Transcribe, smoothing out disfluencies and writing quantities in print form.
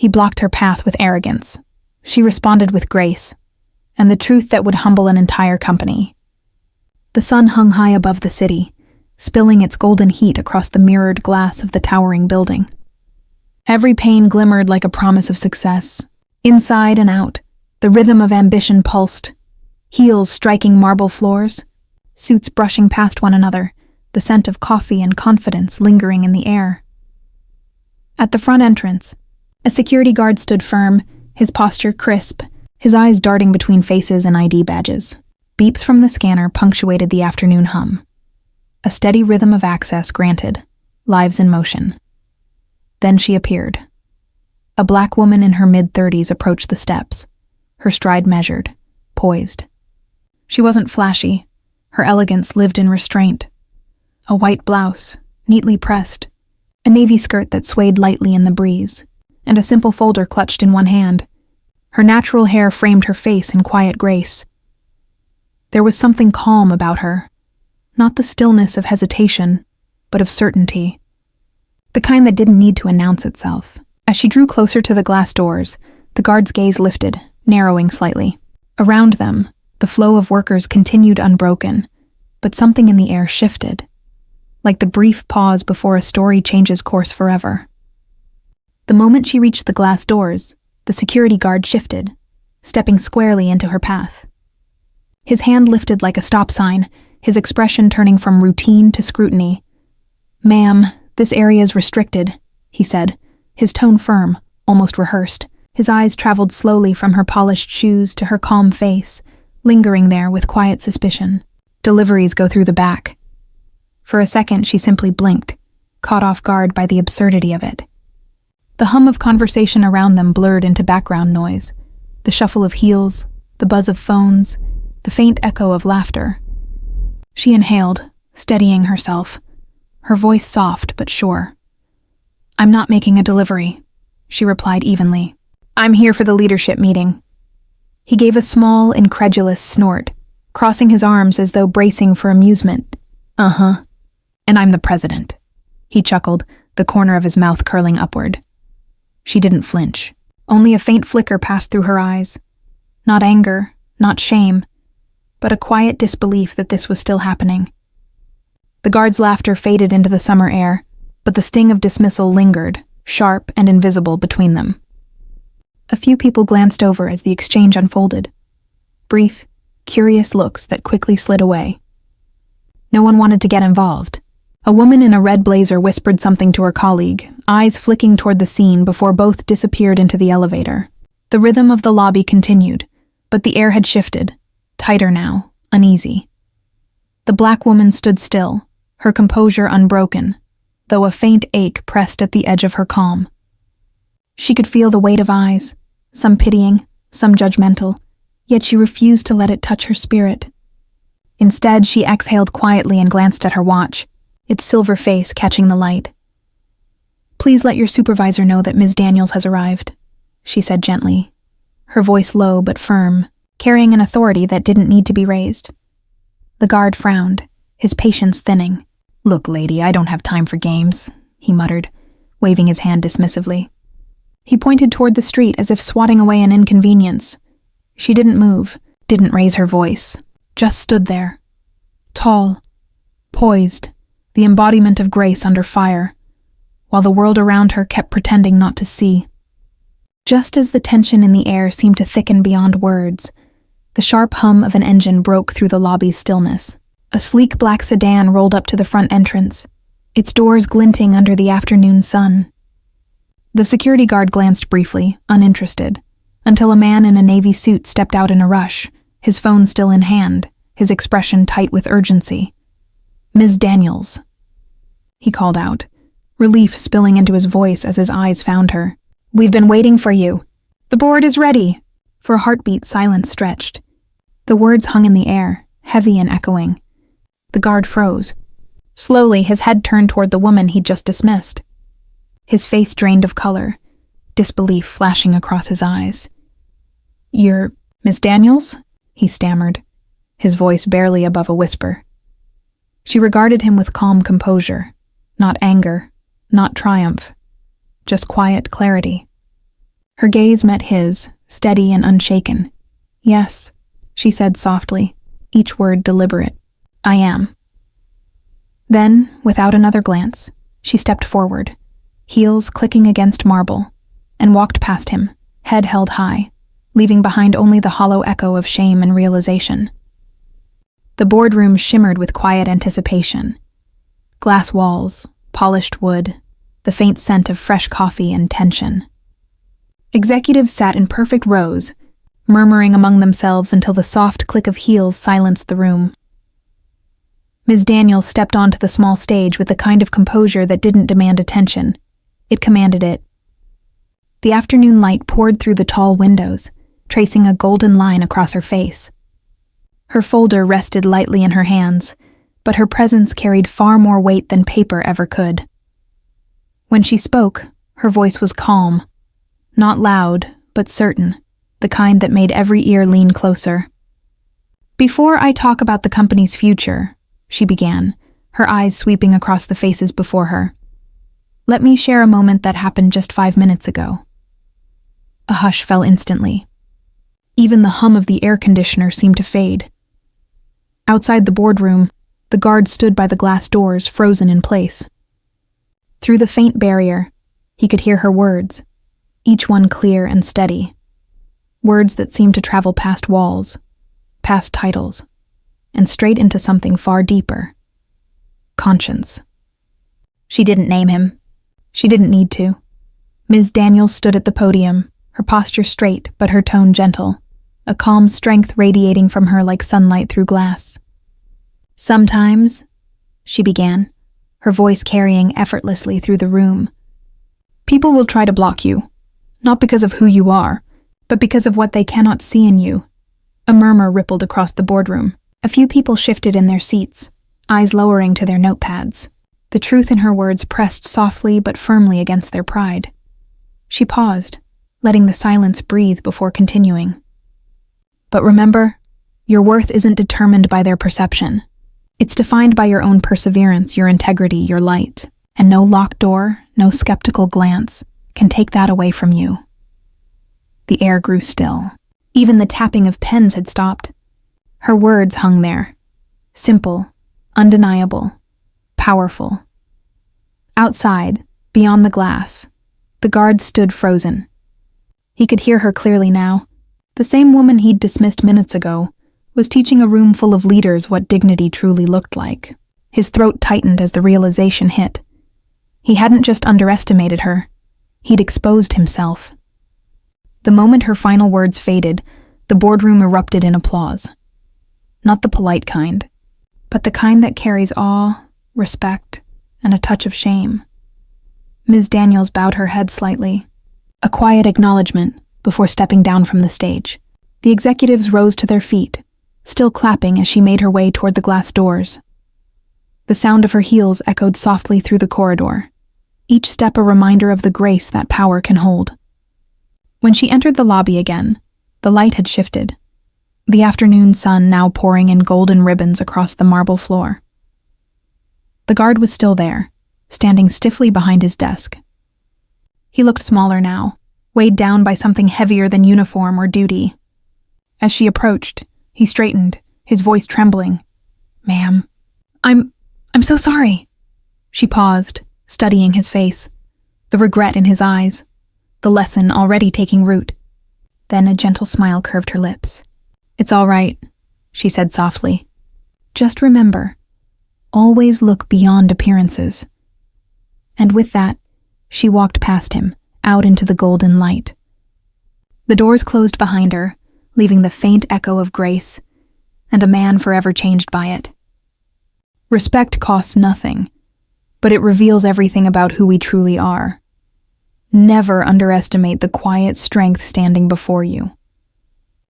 He blocked her path with arrogance. She responded with grace, and the truth that would humble an entire company. The sun hung high above the city, spilling its golden heat across the mirrored glass of the towering building. Every pane glimmered like a promise of success. Inside and out, the rhythm of ambition pulsed, heels striking marble floors, suits brushing past one another, the scent of coffee and confidence lingering in the air. At the front entrance, a security guard stood firm, his posture crisp, his eyes darting between faces and ID badges. Beeps from the scanner punctuated the afternoon hum. A steady rhythm of access granted, lives in motion. Then she appeared. A black woman in her mid-30s approached the steps, her stride measured, poised. She wasn't flashy. Her elegance lived in restraint. A white blouse, neatly pressed, a navy skirt that swayed lightly in the breeze, and a simple folder clutched in one hand. Her natural hair framed her face in quiet grace. There was something calm about her, not the stillness of hesitation, but of certainty. The kind that didn't need to announce itself. As she drew closer to the glass doors, the guard's gaze lifted, narrowing slightly. Around them, the flow of workers continued unbroken, but something in the air shifted, like the brief pause before a story changes course forever. The moment she reached the glass doors, the security guard shifted, stepping squarely into her path. His hand lifted like a stop sign, his expression turning from routine to scrutiny. "Ma'am, this area is restricted," he said, his tone firm, almost rehearsed. His eyes traveled slowly from her polished shoes to her calm face, lingering there with quiet suspicion. "Deliveries go through the back." For a second, she simply blinked, caught off guard by the absurdity of it. The hum of conversation around them blurred into background noise, the shuffle of heels, the buzz of phones, the faint echo of laughter. She inhaled, steadying herself, her voice soft but sure. "I'm not making a delivery," she replied evenly. "I'm here for the leadership meeting." He gave a small, incredulous snort, crossing his arms as though bracing for amusement. "Uh-huh. And I'm the president." He chuckled, the corner of his mouth curling upward. She didn't flinch. Only a faint flicker passed through her eyes. Not anger, not shame, but a quiet disbelief that this was still happening. The guard's laughter faded into the summer air, but the sting of dismissal lingered, sharp and invisible between them. A few people glanced over as the exchange unfolded. Brief, curious looks that quickly slid away. No one wanted to get involved. A woman in a red blazer whispered something to her colleague, eyes flicking toward the scene before both disappeared into the elevator. The rhythm of the lobby continued, but the air had shifted, tighter now, uneasy. The black woman stood still, her composure unbroken, though a faint ache pressed at the edge of her calm. She could feel the weight of eyes, some pitying, some judgmental, yet she refused to let it touch her spirit. Instead, she exhaled quietly and glanced at her watch, its silver face catching the light. "Please let your supervisor know that Ms. Daniels has arrived," she said gently, her voice low but firm, carrying an authority that didn't need to be raised. The guard frowned, his patience thinning. "Look, lady, I don't have time for games," he muttered, waving his hand dismissively. He pointed toward the street as if swatting away an inconvenience. She didn't move, didn't raise her voice, just stood there. Tall, poised, the embodiment of grace under fire, while the world around her kept pretending not to see. Just as the tension in the air seemed to thicken beyond words, the sharp hum of an engine broke through the lobby's stillness. A sleek black sedan rolled up to the front entrance, its doors glinting under the afternoon sun. The security guard glanced briefly, uninterested, until a man in a navy suit stepped out in a rush, his phone still in hand, his expression tight with urgency. "Ms. Daniels," he called out, relief spilling into his voice as his eyes found her. "We've been waiting for you. The board is ready." For a heartbeat, silence stretched. The words hung in the air, heavy and echoing. The guard froze. Slowly, his head turned toward the woman he'd just dismissed. His face drained of color, disbelief flashing across his eyes. "You're Miss Daniels?" he stammered, his voice barely above a whisper. She regarded him with calm composure, not anger, not triumph, just quiet clarity. Her gaze met his, steady and unshaken. "Yes," she said softly, each word deliberate. "I am." Then, without another glance, she stepped forward, heels clicking against marble, and walked past him, head held high, leaving behind only the hollow echo of shame and realization. The boardroom shimmered with quiet anticipation. Glass walls, polished wood, the faint scent of fresh coffee and tension. Executives sat in perfect rows, murmuring among themselves until the soft click of heels silenced the room. Ms. Daniels stepped onto the small stage with the kind of composure that didn't demand attention. It commanded it. The afternoon light poured through the tall windows, tracing a golden line across her face. Her folder rested lightly in her hands, but her presence carried far more weight than paper ever could. When she spoke, her voice was calm, not loud, but certain, the kind that made every ear lean closer. "Before I talk about the company's future," she began, her eyes sweeping across the faces before her, "let me share a moment that happened just 5 minutes ago." A hush fell instantly. Even the hum of the air conditioner seemed to fade. Outside the boardroom, the guard stood by the glass doors, frozen in place. Through the faint barrier, he could hear her words, each one clear and steady. Words that seemed to travel past walls, past titles, and straight into something far deeper. Conscience. She didn't name him. She didn't need to. Ms. Daniels stood at the podium, her posture straight but her tone gentle, a calm strength radiating from her like sunlight through glass. "Sometimes," she began, her voice carrying effortlessly through the room, "people will try to block you, not because of who you are, but because of what they cannot see in you." A murmur rippled across the boardroom. A few people shifted in their seats, eyes lowering to their notepads. The truth in her words pressed softly but firmly against their pride. She paused, letting the silence breathe before continuing. "But remember, your worth isn't determined by their perception. It's defined by your own perseverance, your integrity, your light, and no locked door, no skeptical glance can take that away from you." The air grew still. Even the tapping of pens had stopped. Her words hung there, simple, undeniable, powerful. Outside, beyond the glass, the guard stood frozen. He could hear her clearly now. The same woman he'd dismissed minutes ago was teaching a room full of leaders what dignity truly looked like. His throat tightened as the realization hit. He hadn't just underestimated her, he'd exposed himself. The moment her final words faded, the boardroom erupted in applause. Not the polite kind, but the kind that carries awe, respect, and a touch of shame. Ms. Daniels bowed her head slightly, a quiet acknowledgement before stepping down from the stage. The executives rose to their feet, still clapping as she made her way toward the glass doors. The sound of her heels echoed softly through the corridor, each step a reminder of the grace that power can hold. When she entered the lobby again, the light had shifted, the afternoon sun now pouring in golden ribbons across the marble floor. The guard was still there, standing stiffly behind his desk. He looked smaller now, weighed down by something heavier than uniform or duty. As she approached, he straightened, his voice trembling. "Ma'am, I'm so sorry." She paused, studying his face, the regret in his eyes, the lesson already taking root. Then a gentle smile curved her lips. "It's all right," she said softly. "Just remember, always look beyond appearances." And with that, she walked past him, out into the golden light. The doors closed behind her, leaving the faint echo of grace, and a man forever changed by it. Respect costs nothing, but it reveals everything about who we truly are. Never underestimate the quiet strength standing before you.